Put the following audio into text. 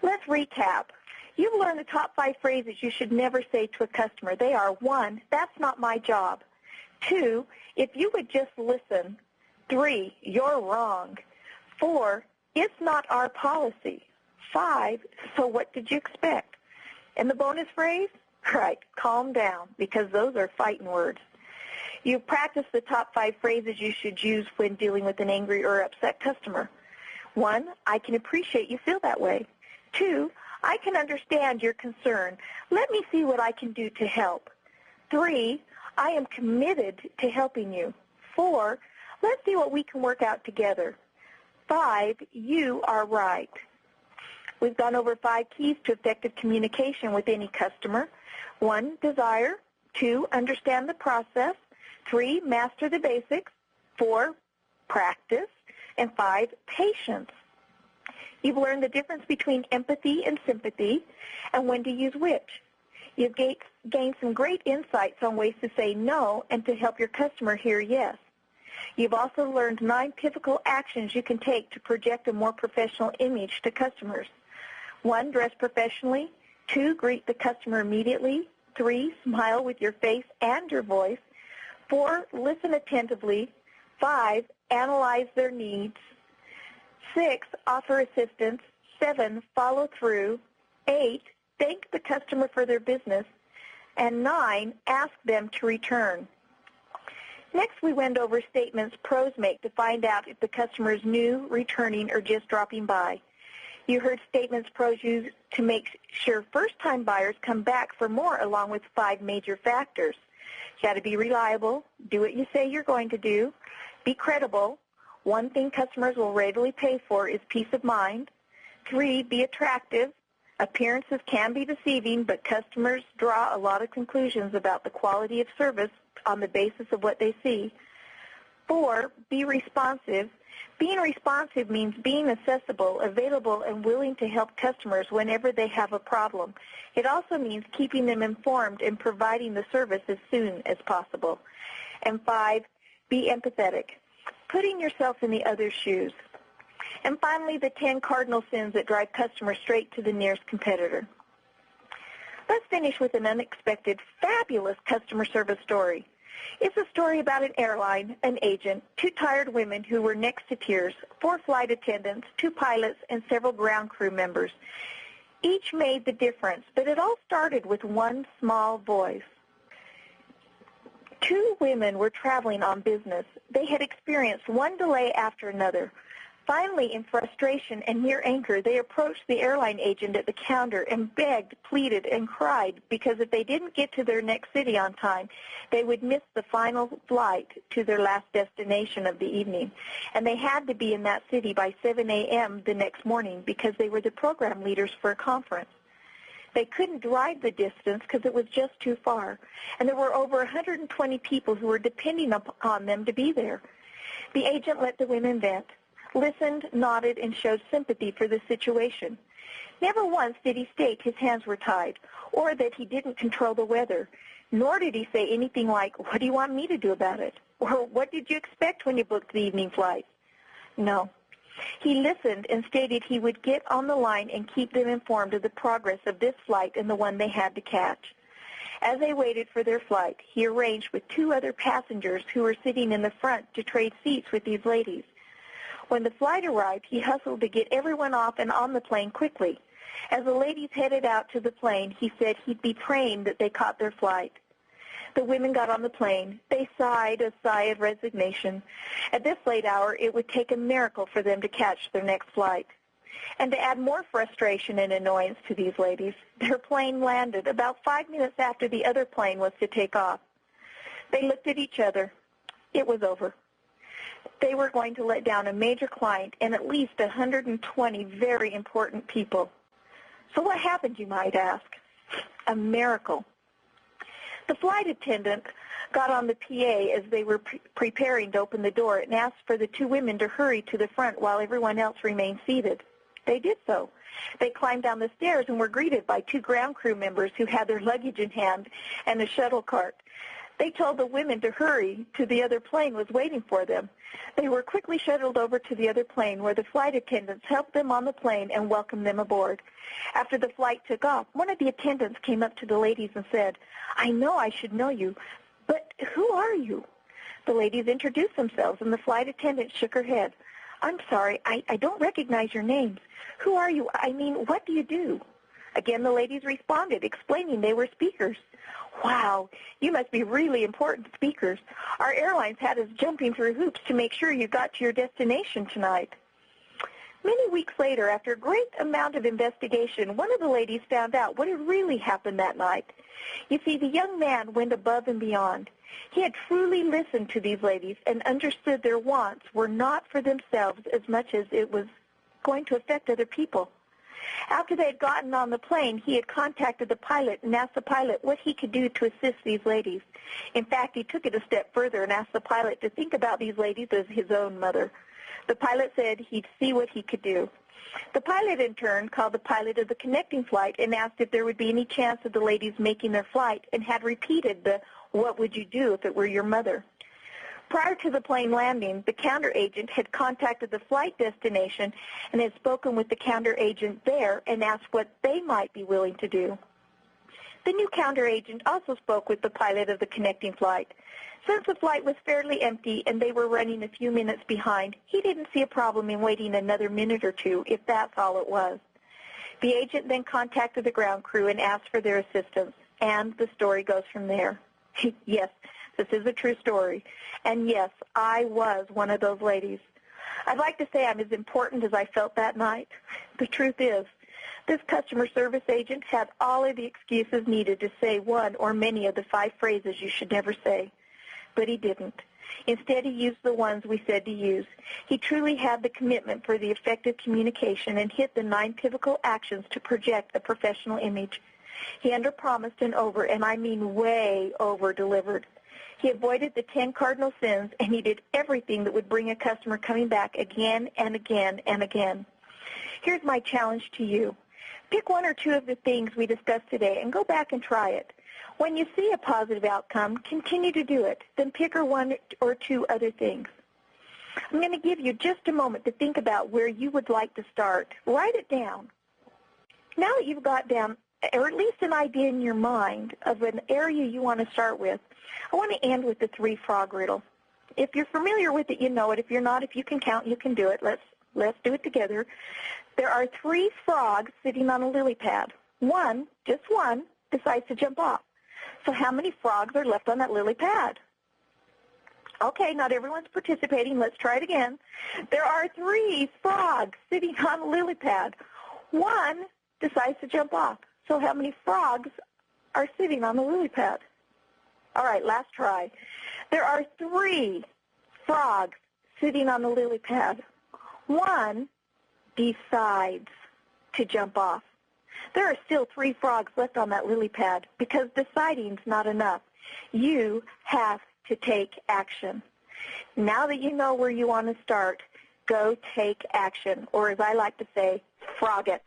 Let's recap. You've learned the top 5 phrases you should never say to a customer. They are: 1, that's not my job. 2, if you would just listen. 3, you're wrong. 4, it's not our policy. 5, so what did you expect? And the bonus phrase? Right, calm down, because those are fighting words. You practice the top 5 phrases you should use when dealing with an angry or upset customer. 1, I can appreciate you feel that way. 2, I can understand your concern. Let me see what I can do to help. 3, I am committed to helping you. 4, let's see what we can work out together. 5, you are right. We've gone over 5 keys to effective communication with any customer. 1, desire. 2, understand the process. 3, master the basics. 4, practice. And 5, patience. You've learned the difference between empathy and sympathy and when to use which. You've gained some great insights on ways to say no and to help your customer hear yes. You've also learned 9 pivotal actions you can take to project a more professional image to customers. 1, dress professionally. 2, greet the customer immediately. 3, smile with your face and your voice. 4, listen attentively. 5, analyze their needs. 6, offer assistance. 7, follow through. 8, thank the customer for their business. And 9, ask them to return. Next, we went over statements pros make to find out if the customer is new, returning, or just dropping by. You heard statements pros use to make sure first-time buyers come back for more, along with 5 major factors. You got to be reliable, do what you say you're going to do, be credible. 1 thing customers will readily pay for is peace of mind. 3, be attractive. Appearances can be deceiving, but customers draw a lot of conclusions about the quality of service on the basis of what they see. 4, be responsive. Being responsive means being accessible, available, and willing to help customers whenever they have a problem. It also means keeping them informed and providing the service as soon as possible. And 5, be empathetic, putting yourself in the other's shoes. And finally, the 10 cardinal sins that drive customers straight to the nearest competitor. Let's finish with an unexpected, fabulous customer service story. It's a story about an airline, an agent, 2 tired women who were next to tears, 4 flight attendants, 2 pilots, and several ground crew members. Each made the difference, but it all started with 1 small voice. 2 women were traveling on business. They had experienced 1 delay after another. Finally, in frustration and near anger, they approached the airline agent at the counter and begged, pleaded, and cried because if they didn't get to their next city on time, they would miss the final flight to their last destination of the evening. And they had to be in that city by 7 a.m. the next morning because they were the program leaders for a conference. They couldn't drive the distance because it was just too far, and there were over 120 people who were depending upon them to be there. The agent let the women vent, listened, nodded, and showed sympathy for the situation. Never once did he state his hands were tied or that he didn't control the weather, nor did he say anything like, what do you want me to do about it? Or what did you expect when you booked the evening flight? No. He listened and stated he would get on the line and keep them informed of the progress of this flight and the one they had to catch. As they waited for their flight, he arranged with 2 other passengers who were sitting in the front to trade seats with these ladies. When the flight arrived, he hustled to get everyone off and on the plane quickly. As the ladies headed out to the plane, he said he'd be praying that they caught their flight. The women got on the plane. They sighed a sigh of resignation. At this late hour, it would take a miracle for them to catch their next flight. And to add more frustration and annoyance to these ladies, their plane landed about 5 minutes after the other plane was to take off. They looked at each other. It was over. They were going to let down a major client and at least 120 very important people. So what happened, you might ask? A miracle. The flight attendant got on the PA as they were preparing to open the door and asked for the 2 women to hurry to the front while everyone else remained seated. They did so. They climbed down the stairs and were greeted by 2 ground crew members who had their luggage in hand and a shuttle cart. They told the women to hurry to the other plane was waiting for them. They were quickly shuttled over to the other plane where the flight attendants helped them on the plane and welcomed them aboard. After the flight took off, one of the attendants came up to the ladies and said, "I know I should know you, but who are you?" The ladies introduced themselves, and the flight attendant shook her head. "I'm sorry, I don't recognize your names. Who are you? I mean, what do you do?" Again, the ladies responded, explaining they were speakers. "Wow, you must be really important speakers. Our airlines had us jumping through hoops to make sure you got to your destination tonight." Many weeks later, after a great amount of investigation, one of the ladies found out what had really happened that night. You see, the young man went above and beyond. He had truly listened to these ladies and understood their wants were not for themselves as much as it was going to affect other people. After they had gotten on the plane, he had contacted the pilot and asked the pilot what he could do to assist these ladies. In fact, he took it a step further and asked the pilot to think about these ladies as his own mother. The pilot said he'd see what he could do. The pilot, in turn, called the pilot of the connecting flight and asked if there would be any chance of the ladies making their flight, and had repeated the "what would you do if it were your mother?" Prior to the plane landing, the counter agent had contacted the flight destination and had spoken with the counter agent there and asked what they might be willing to do. The new counter agent also spoke with the pilot of the connecting flight. Since the flight was fairly empty and they were running a few minutes behind, he didn't see a problem in waiting another minute or two, if that's all it was. The agent then contacted the ground crew and asked for their assistance, and the story goes from there. Yes, this is a true story. And yes, I was one of those ladies. I'd like to say I'm as important as I felt that night. The truth is, this customer service agent had all of the excuses needed to say one or many of the 5 phrases you should never say. But he didn't. Instead, he used the ones we said to use. He truly had the commitment for the effective communication and hit the 9 pivotal actions to project a professional image. He underpromised and over, and I mean way over-delivered. He avoided the 10 cardinal sins, and he did everything that would bring a customer coming back again and again and again. Here's my challenge to you. Pick 1 or 2 of the things we discussed today and go back and try it. When you see a positive outcome, continue to do it. Then pick 1 or 2 other things. I'm going to give you just a moment to think about where you would like to start. Write it down. Now that you've got down, or at least an idea in your mind of an area you want to start with, I want to end with the 3-frog riddle. If you're familiar with it, you know it. If you're not, if you can count, you can do it. Let's do it together. There are 3 frogs sitting on a lily pad. One, just one, decides to jump off. So how many frogs are left on that lily pad? Okay, not everyone's participating. Let's try it again. There are 3 frogs sitting on a lily pad. One decides to jump off. So how many frogs are sitting on the lily pad? All right, last try. There are 3 frogs sitting on the lily pad. One decides to jump off. There are still 3 frogs left on that lily pad because deciding's not enough. You have to take action. Now that you know where you want to start, go take action, or as I like to say, frog it.